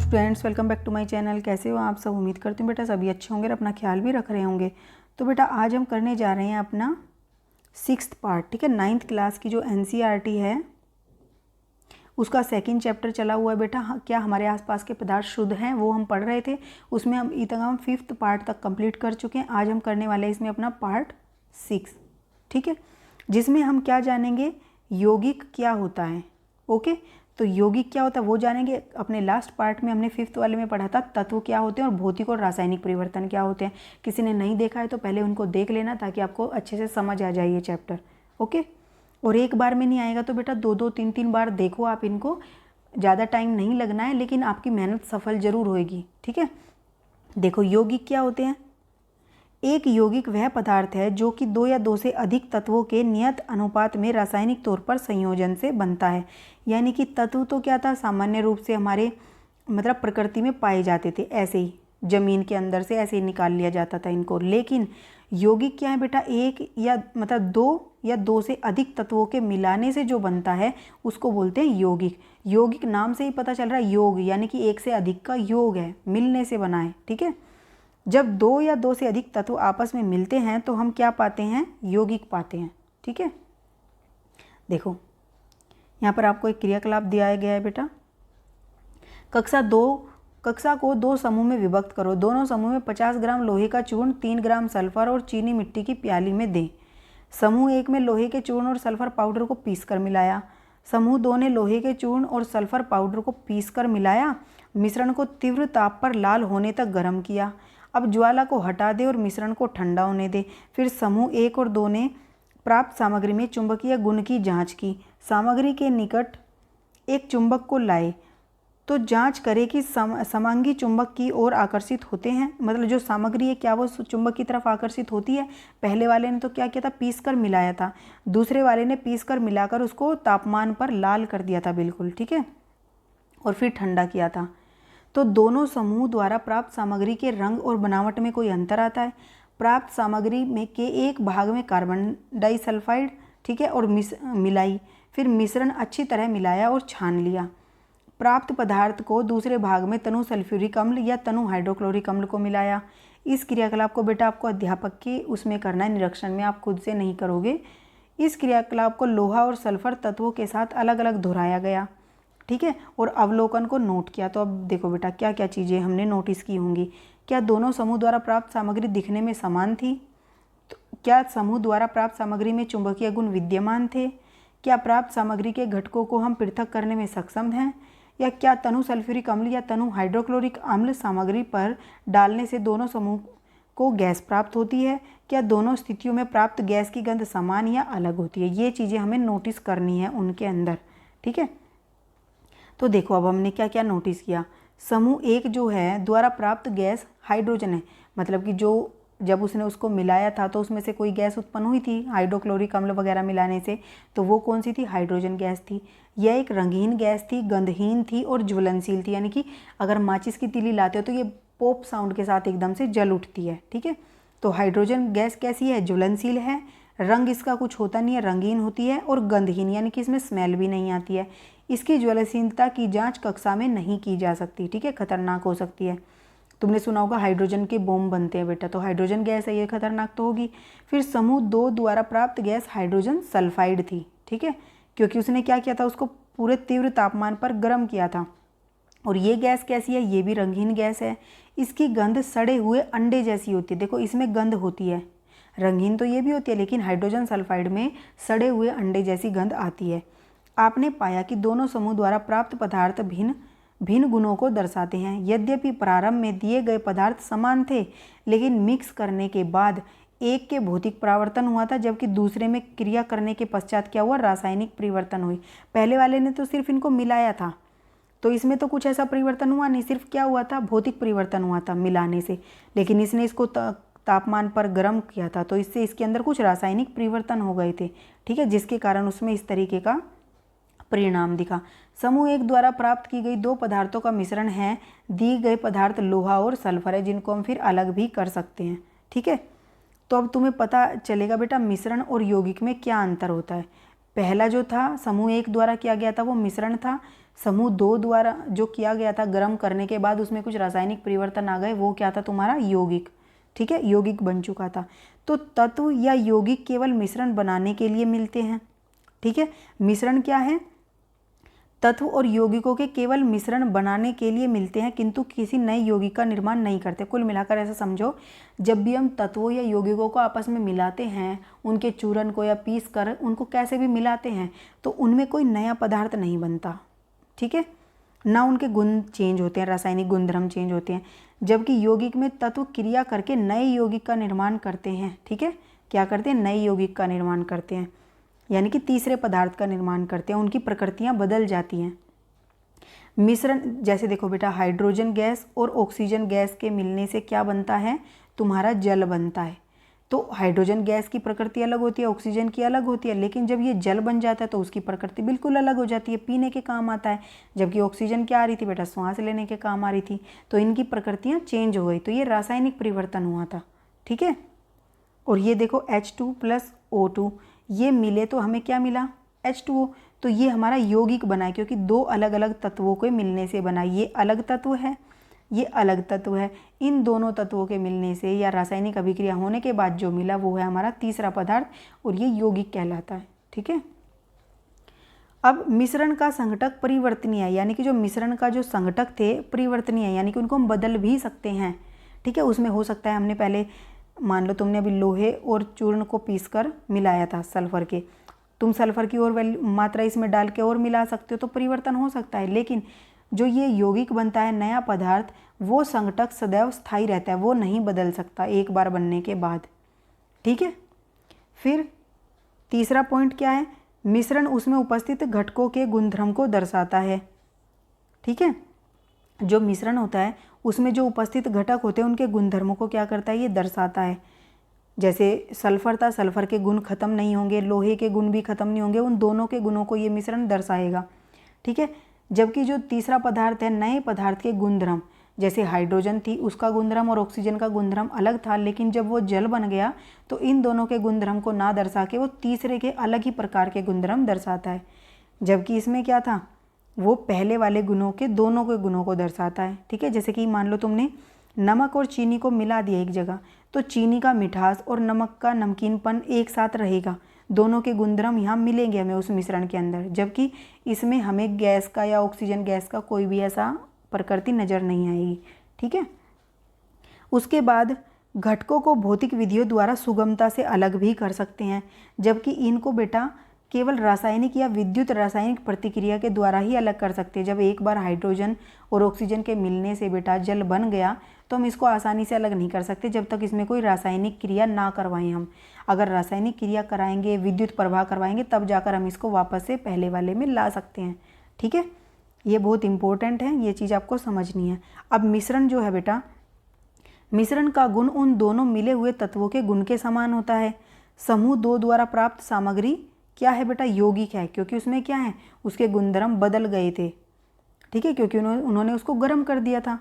Students, welcome back to my channel. कैसे हो आप सब? उम्मीद करती हूँ बेटा सभी अच्छे होंगे और अपना ख्याल भी रख रहे होंगे। तो बेटा आज हम करने जा रहे हैं अपना 6th पार्ट, ठीक है। 9th क्लास की जो NCERT है उसका 2nd चैप्टर चला हुआ है बेटा। क्या हमारे आसपास के पदार्थ शुद्ध हैं, वो हम पढ़ रहे थे। उसमें हम तक हम 5th पार्ट तक कंप्लीट कर चुके हैं। आज हम करने वाले हैं इसमें अपना पार्ट 6, ठीक है, जिसमें हम क्या जानेंगे, यौगिक क्या होता है। ओके, तो यौगिक क्या होता है वो जानेंगे। अपने लास्ट पार्ट में हमने 5th वाले में पढ़ा था तत्व क्या होते हैं और भौतिक और रासायनिक परिवर्तन क्या होते हैं। किसी ने नहीं देखा है तो पहले उनको देख लेना ताकि आपको अच्छे से समझ आ जाए ये चैप्टर। ओके, और एक बार में नहीं आएगा तो बेटा 2-2 3-3 बार देखो आप इनको। ज़्यादा टाइम नहीं लगना है लेकिन आपकी मेहनत सफल ज़रूर होएगी, ठीक है। देखो यौगिक क्या होते हैं। एक यौगिक वह पदार्थ है जो कि 2 या 2 से अधिक तत्वों के नियत अनुपात में रासायनिक तौर पर संयोजन से बनता है। यानी कि तत्व तो क्या था, सामान्य रूप से हमारे मतलब प्रकृति में पाए जाते थे, ऐसे ही जमीन के अंदर से ऐसे ही निकाल लिया जाता था इनको। लेकिन यौगिक क्या है बेटा, एक या मतलब 2 या 2 से अधिक तत्वों के मिलाने से जो बनता है उसको बोलते हैं यौगिक। यौगिक नाम से ही पता चल रहा है, योग यानी कि एक से अधिक का योग है, मिलने से बना है, ठीक है। जब 2 या 2 से अधिक तत्व आपस में मिलते हैं तो हम क्या पाते हैं, यौगिक पाते हैं, ठीक है। देखो यहाँ पर आपको एक क्रियाकलाप दिया गया है बेटा। कक्षा को 2 समूह में विभक्त करो। दोनों समूह में 50 ग्राम लोहे का चूर्ण, 3 ग्राम सल्फर और चीनी मिट्टी की प्याली में दें। समूह 1 में लोहे के चूर्ण और सल्फर पाउडर को पीसकर मिलाया। समूह 2 ने लोहे के चूर्ण और सल्फर पाउडर को पीसकर मिलाया। मिश्रण को तीव्र ताप पर लाल होने तक गर्म किया। अब ज्वाला को हटा दे और मिश्रण को ठंडा होने दे। फिर समूह 1 और 2 ने प्राप्त सामग्री में चुंबकीय गुण की जांच की। सामग्री के निकट एक चुंबक को लाए तो जांच करें कि समांगी चुंबक की ओर आकर्षित होते हैं। मतलब जो सामग्री है क्या वो चुंबक की तरफ आकर्षित होती है। पहले वाले ने तो क्या किया था, पीस कर मिलाया था। दूसरे वाले ने पीस कर मिलाकर उसको तापमान पर लाल कर दिया था बिल्कुल, ठीक है, और फिर ठंडा किया था। तो दोनों समूह द्वारा प्राप्त सामग्री के रंग और बनावट में कोई अंतर आता है। प्राप्त सामग्री में के एक भाग में कार्बन डाइसल्फाइड, ठीक है, और मिलाई। फिर मिश्रण अच्छी तरह मिलाया और छान लिया। प्राप्त पदार्थ को दूसरे भाग में तनु सल्फ्यूरिक अम्ल या तनु हाइड्रोक्लोरिक अम्ल को मिलाया। इस क्रियाकलाप को बेटा आपको अध्यापक के उसमें करना है, निरीक्षण में, आप खुद से नहीं करोगे। इस क्रियाकलाप को लोहा और सल्फर तत्वों के साथ अलग अलग दोहराया गया, ठीक है, और अवलोकन को नोट किया। तो अब देखो बेटा क्या क्या चीज़ें हमने नोटिस की होंगी। क्या दोनों समूह द्वारा प्राप्त सामग्री दिखने में समान थी? तो क्या समूह द्वारा प्राप्त सामग्री में चुंबकीय गुण विद्यमान थे? क्या प्राप्त सामग्री के घटकों को हम पृथक करने में सक्षम हैं? या क्या तनु सल्फ्यूरिक अम्ल या तनु हाइड्रोक्लोरिक अम्ल सामग्री पर डालने से दोनों समूह को गैस प्राप्त होती है? क्या दोनों स्थितियों में प्राप्त गैस की गंध समान या अलग होती है? ये चीज़ें हमें नोटिस करनी है उनके अंदर, ठीक है। तो देखो अब हमने क्या क्या नोटिस किया। समूह 1 जो है द्वारा प्राप्त गैस हाइड्रोजन है। मतलब कि जो जब उसने उसको मिलाया था तो उसमें से कोई गैस उत्पन्न हुई थी हाइड्रोक्लोरिक अम्ल वगैरह मिलाने से, तो वो कौन सी थी, हाइड्रोजन गैस थी। यह एक रंगीन गैस थी, गंधहीन थी और ज्वलनशील थी। यानी कि अगर माचिस की तीली लाते हो तो ये पॉप साउंड के साथ एकदम से जल उठती है, ठीक है। तो हाइड्रोजन गैस कैसी है, ज्वलनशील है, रंग इसका कुछ होता नहीं है, रंगीन होती है, और गंधहीन यानी कि इसमें स्मेल भी नहीं आती है। इसकी ज्वलनशीलता की जांच कक्षा में नहीं की जा सकती, ठीक है, खतरनाक हो सकती है। तुमने सुना होगा हाइड्रोजन के बम बनते हैं बेटा, तो हाइड्रोजन गैस है, ये खतरनाक तो होगी। फिर समूह 2 द्वारा प्राप्त गैस हाइड्रोजन सल्फाइड थी, ठीक है, क्योंकि उसने क्या किया था, उसको पूरे तीव्र तापमान पर गर्म किया था। और ये गैस कैसी है, ये भी रंगीन गैस है। इसकी गंध सड़े हुए अंडे जैसी होती है। देखो इसमें गंध होती है, रंगीन तो ये भी होती है, लेकिन हाइड्रोजन सल्फाइड में सड़े हुए अंडे जैसी गंध आती है। आपने पाया कि दोनों समूह द्वारा प्राप्त पदार्थ भिन्न भिन्न गुणों को दर्शाते हैं। यद्यपि प्रारंभ में दिए गए पदार्थ समान थे, लेकिन मिक्स करने के बाद एक के भौतिक परिवर्तन हुआ था, जबकि दूसरे में क्रिया करने के पश्चात क्या हुआ, रासायनिक परिवर्तन हुई। पहले वाले ने तो सिर्फ इनको मिलाया था तो इसमें तो कुछ ऐसा परिवर्तन हुआ नहीं, सिर्फ क्या हुआ था, भौतिक परिवर्तन हुआ था मिलाने से। लेकिन इसने इसको तापमान पर गर्म किया था तो इससे इसके अंदर कुछ रासायनिक परिवर्तन हो गए थे, ठीक है, जिसके कारण उसमें इस तरीके का परिणाम दिखा। समूह 1 द्वारा प्राप्त की गई 2 पदार्थों का मिश्रण है। दी गए पदार्थ लोहा और सल्फर है, जिनको हम फिर अलग भी कर सकते हैं, ठीक है। तो अब तुम्हें पता चलेगा बेटा मिश्रण और यौगिक में क्या अंतर होता है। पहला जो था समूह 1 द्वारा किया गया था वो मिश्रण था। समूह 2 द्वारा जो किया गया था गर्म करने के बाद उसमें कुछ रासायनिक परिवर्तन आ गए, वो क्या था तुम्हारा यौगिक, ठीक है, यौगिक बन चुका था। तो तत्व या यौगिक केवल मिश्रण बनाने के लिए मिलते हैं, ठीक है। मिश्रण क्या है, तत्व और यौगिकों के केवल मिश्रण बनाने के लिए मिलते हैं, किंतु किसी नए यौगिक का निर्माण नहीं करते। कुल मिलाकर ऐसा समझो, जब भी हम तत्वों या यौगिकों को आपस में मिलाते हैं, उनके चूर्ण को या पीस कर उनको कैसे भी मिलाते हैं, तो उनमें कोई नया पदार्थ नहीं बनता, ठीक है, ना उनके गुण चेंज होते हैं, रासायनिक गुणधर्म चेंज होते हैं। जबकि यौगिक में तत्व क्रिया करके नए यौगिक का निर्माण करते हैं, ठीक है, क्या करते हैं, नए यौगिक का निर्माण करते हैं, यानी कि तीसरे पदार्थ का निर्माण करते हैं, उनकी प्रकृतियां बदल जाती हैं। मिश्रण जैसे देखो बेटा, हाइड्रोजन गैस और ऑक्सीजन गैस के मिलने से क्या बनता है, तुम्हारा जल बनता है। तो हाइड्रोजन गैस की प्रकृति अलग होती है, ऑक्सीजन की अलग होती है, लेकिन जब ये जल बन जाता है तो उसकी प्रकृति बिल्कुल अलग हो जाती है, पीने के काम आता है। जबकि ऑक्सीजन क्या आ रही थी बेटा, सांस लेने के काम आ रही थी, तो इनकी प्रकृतियाँ चेंज हो गई, तो ये रासायनिक परिवर्तन हुआ था, ठीक है। और ये देखो H2 + O2 ये मिले तो हमें क्या मिला, H2O। तो ये हमारा यौगिक बना है, क्योंकि दो अलग अलग तत्वों के मिलने से बना। ये अलग तत्व है, ये अलग तत्व है, इन दोनों तत्वों के मिलने से या रासायनिक अभिक्रिया होने के बाद जो मिला वो है हमारा तीसरा पदार्थ, और ये यौगिक कहलाता है, ठीक है। अब मिश्रण का संघटक परिवर्तनीय है, यानी कि जो मिश्रण का जो संघटक थे परिवर्तनीय है, यानी कि उनको हम बदल भी सकते हैं, ठीक है। उसमें हो सकता है हमने पहले मान लो तुमने अभी लोहे और चूर्ण को पीसकर मिलाया था सल्फर के, तुम सल्फर की और मात्रा इसमें डाल के और मिला सकते हो, तो परिवर्तन हो सकता है। लेकिन जो ये यौगिक बनता है नया पदार्थ, वो संघटक सदैव स्थायी रहता है, वो नहीं बदल सकता एक बार बनने के बाद, ठीक है। फिर तीसरा पॉइंट क्या है, मिश्रण उसमें उपस्थित घटकों के गुणधर्म को दर्शाता है, ठीक है। जो मिश्रण होता है उसमें जो उपस्थित घटक होते हैं उनके गुणधर्मों को क्या करता है, ये दर्शाता है। जैसे सल्फर था, सल्फर के गुण खत्म नहीं होंगे, लोहे के गुण भी खत्म नहीं होंगे, उन दोनों के गुणों को ये मिश्रण दर्शाएगा, ठीक है। जबकि जो तीसरा पदार्थ है, नए पदार्थ के गुणधर्म, जैसे हाइड्रोजन थी उसका गुणधर्म और ऑक्सीजन का गुणधर्म अलग था, लेकिन जब वो जल बन गया तो इन दोनों के गुणधर्म को ना दर्शा के वो तीसरे के अलग ही प्रकार के गुणधर्म दर्शाता है। जबकि इसमें क्या था, वो पहले वाले गुणों के दोनों के गुणों को दर्शाता है, ठीक है। जैसे कि मान लो तुमने नमक और चीनी को मिला दिया एक जगह, तो चीनी का मिठास और नमक का नमकीनपन एक साथ रहेगा, दोनों के गुणधर्म यहाँ मिलेंगे हमें उस मिश्रण के अंदर। जबकि इसमें हमें गैस का या ऑक्सीजन गैस का कोई भी ऐसा प्रकृति नज़र नहीं आएगी, ठीक है। उसके बाद घटकों को भौतिक विधियों द्वारा सुगमता से अलग भी कर सकते हैं, जबकि इनको बेटा केवल रासायनिक या विद्युत रासायनिक प्रतिक्रिया के द्वारा ही अलग कर सकते हैं। जब एक बार हाइड्रोजन और ऑक्सीजन के मिलने से बेटा जल बन गया तो हम इसको आसानी से अलग नहीं कर सकते जब तक इसमें कोई रासायनिक क्रिया ना करवाएं हम। अगर रासायनिक क्रिया कराएंगे, विद्युत प्रवाह करवाएंगे, तब जाकर हम इसको वापस से पहले वाले में ला सकते हैं, ठीक है। ये बहुत इंपॉर्टेंट है, ये चीज़ आपको समझनी है। अब मिश्रण जो है बेटा, मिश्रण का गुण उन दोनों मिले हुए तत्वों के गुण के समान होता है। समूह 2 द्वारा प्राप्त सामग्री क्या है बेटा, यौगिक है, क्योंकि उसमें क्या है, उसके गुणधर्म बदल गए थे, ठीक है, क्योंकि उन्होंने उसको गर्म कर दिया था।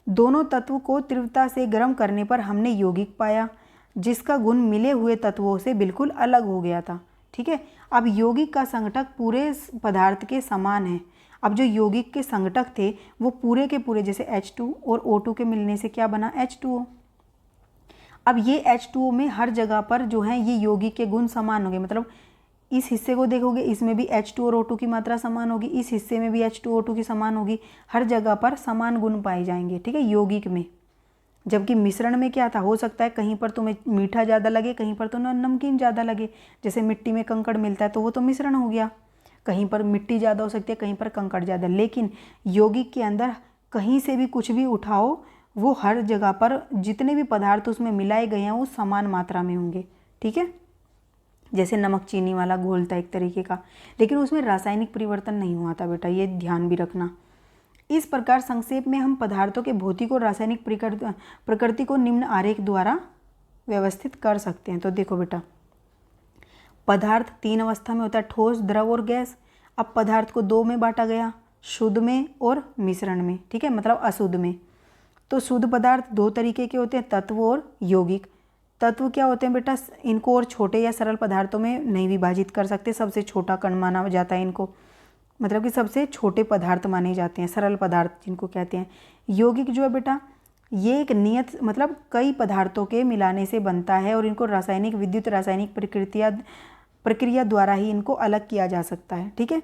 दोनों तत्व को तीव्रता से गर्म करने पर हमने यौगिक पाया, जिसका गुण मिले हुए तत्वों से बिल्कुल अलग हो गया था, ठीक है। अब यौगिक का संघटक पूरे पदार्थ के समान है। अब जो यौगिक के संघटक थे वो पूरे के पूरे, जैसे H2 और O2 के मिलने से क्या बना, H2O। अब ये H2O में हर जगह पर जो है ये यौगिक के गुण समान होंगे, मतलब इस हिस्से को देखोगे इसमें भी H2 और O2 की मात्रा समान होगी, इस हिस्से में भी H2 O2 की समान होगी, हर जगह पर समान गुण पाए जाएंगे, ठीक है, यौगिक में। जबकि मिश्रण में क्या था, हो सकता है कहीं पर तुम्हें मीठा ज़्यादा लगे, कहीं पर तो नमकीन ज़्यादा लगे। जैसे मिट्टी में कंकड़ मिलता है तो वो तो मिश्रण हो गया, कहीं पर मिट्टी ज़्यादा हो सकती है, कहीं पर कंकड़ ज़्यादा। लेकिन यौगिक के अंदर कहीं से भी कुछ भी उठाओ, वो हर जगह पर जितने भी पदार्थ उसमें मिलाए गए हैं वो समान मात्रा में होंगे, ठीक है। जैसे नमक चीनी वाला घोल था एक तरीके का, लेकिन उसमें रासायनिक परिवर्तन नहीं हुआ था बेटा, ये ध्यान भी रखना। इस प्रकार संक्षेप में हम पदार्थों के भौतिक और रासायनिक प्रकृति को निम्न आरेख द्वारा व्यवस्थित कर सकते हैं। तो देखो बेटा, पदार्थ 3 अवस्था में होता है, ठोस, द्रव और गैस। अब पदार्थ को 2 में बांटा गया, शुद्ध में और मिश्रण में, ठीक है, मतलब अशुद्ध में। तो शुद्ध पदार्थ 2 तरीके के होते हैं, तत्व और यौगिक। तत्व क्या होते हैं बेटा, इनको और छोटे या सरल पदार्थों में नहीं विभाजित कर सकते, सबसे छोटा कण माना जाता है इनको। मतलब कि सबसे छोटे पदार्थ माने जाते हैं, सरल पदार्थ जिनको कहते हैं। यौगिक जो है बेटा ये एक नियत मतलब कई पदार्थों के मिलाने से बनता है और इनको रासायनिक विद्युत रासायनिक प्रक्रिया द्वारा ही इनको अलग किया जा सकता है। ठीक है,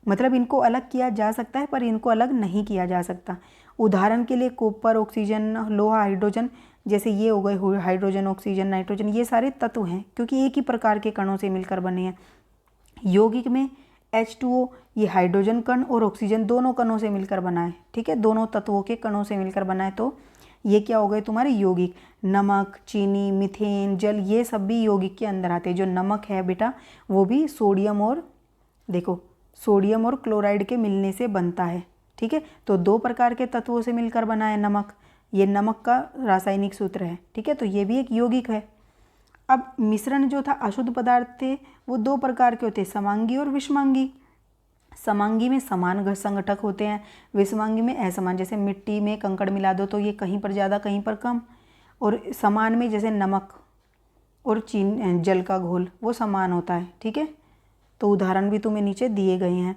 मतलब इनको अलग किया जा सकता है पर इनको अलग नहीं किया जा सकता। उदाहरण के लिए कॉपर, ऑक्सीजन, लोहा, हाइड्रोजन, जैसे ये हो गए हाइड्रोजन, ऑक्सीजन, नाइट्रोजन, ये सारे तत्व हैं क्योंकि एक ही प्रकार के कणों से मिलकर बने हैं। यौगिक में H2O ये हाइड्रोजन कण और ऑक्सीजन दोनों कणों से मिलकर बना है। ठीक है, दोनों तत्वों के कणों से मिलकर बना है, तो ये क्या हो गए तुम्हारे यौगिक। नमक, चीनी, मीथेन, जल, ये सब भी यौगिक के अंदर आते हैं। जो नमक है बेटा वो भी सोडियम और देखो सोडियम और क्लोराइड के मिलने से बनता है। ठीक है, तो दो प्रकार के तत्वों से मिलकर बना है नमक, ये नमक का रासायनिक सूत्र है। ठीक है, तो ये भी एक यौगिक है। अब मिश्रण जो था अशुद्ध पदार्थ थे वो दो प्रकार के होते हैं, समांगी और विषमांगी। समांगी में समान संगठक होते हैं, विषमांगी में असमान। जैसे मिट्टी में कंकड़ मिला दो तो ये कहीं पर ज़्यादा कहीं पर कम, और समान में जैसे नमक और जल का घोल वो समान होता है। ठीक है, तो उदाहरण भी तुम्हें नीचे दिए गए हैं।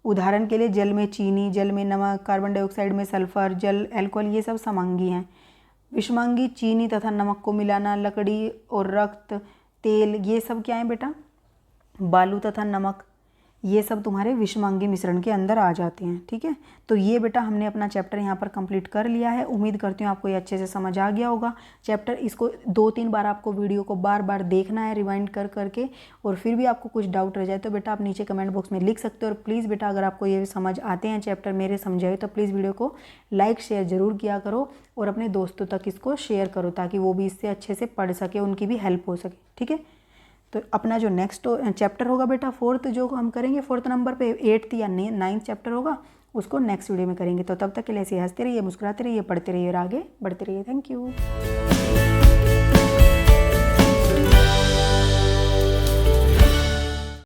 उदाहरण के लिए जल में चीनी, जल में नमक, कार्बन डाइऑक्साइड में सल्फर, जल, अल्कोहल, ये सब समांगी हैं। विषमांगी चीनी तथा नमक को मिलाना, लकड़ी और रक्त, तेल, ये सब क्या है बेटा, बालू तथा नमक, ये सब तुम्हारे विषमांगी मिश्रण के अंदर आ जाते हैं। ठीक है, तो ये बेटा हमने अपना चैप्टर यहाँ पर कंप्लीट कर लिया है। उम्मीद करती हूँ आपको ये अच्छे से समझ आ गया होगा चैप्टर। इसको 2-3 बार आपको वीडियो को बार बार देखना है रिवाइंड कर करके, और फिर भी आपको कुछ डाउट रह जाए तो बेटा आप नीचे कमेंट बॉक्स में लिख सकते हो। और प्लीज़ बेटा अगर आपको ये समझ आते हैं चैप्टर मेरे समझाए तो प्लीज़ वीडियो को लाइक शेयर ज़रूर किया करो और अपने दोस्तों तक इसको शेयर करो ताकि वो भी इससे अच्छे से पढ़ सके, उनकी भी हेल्प हो सके। ठीक है, तो अपना जो नेक्स्ट चैप्टर होगा बेटा 4th जो हम करेंगे 4th नंबर पे, 8th या 9th चैप्टर होगा उसको नेक्स्ट वीडियो में करेंगे। तो तब तक के लिए ऐसे हंसते रहिए, मुस्कुराते रहिए, पढ़ते रहिए और आगे बढ़ते रहिए। Thank you.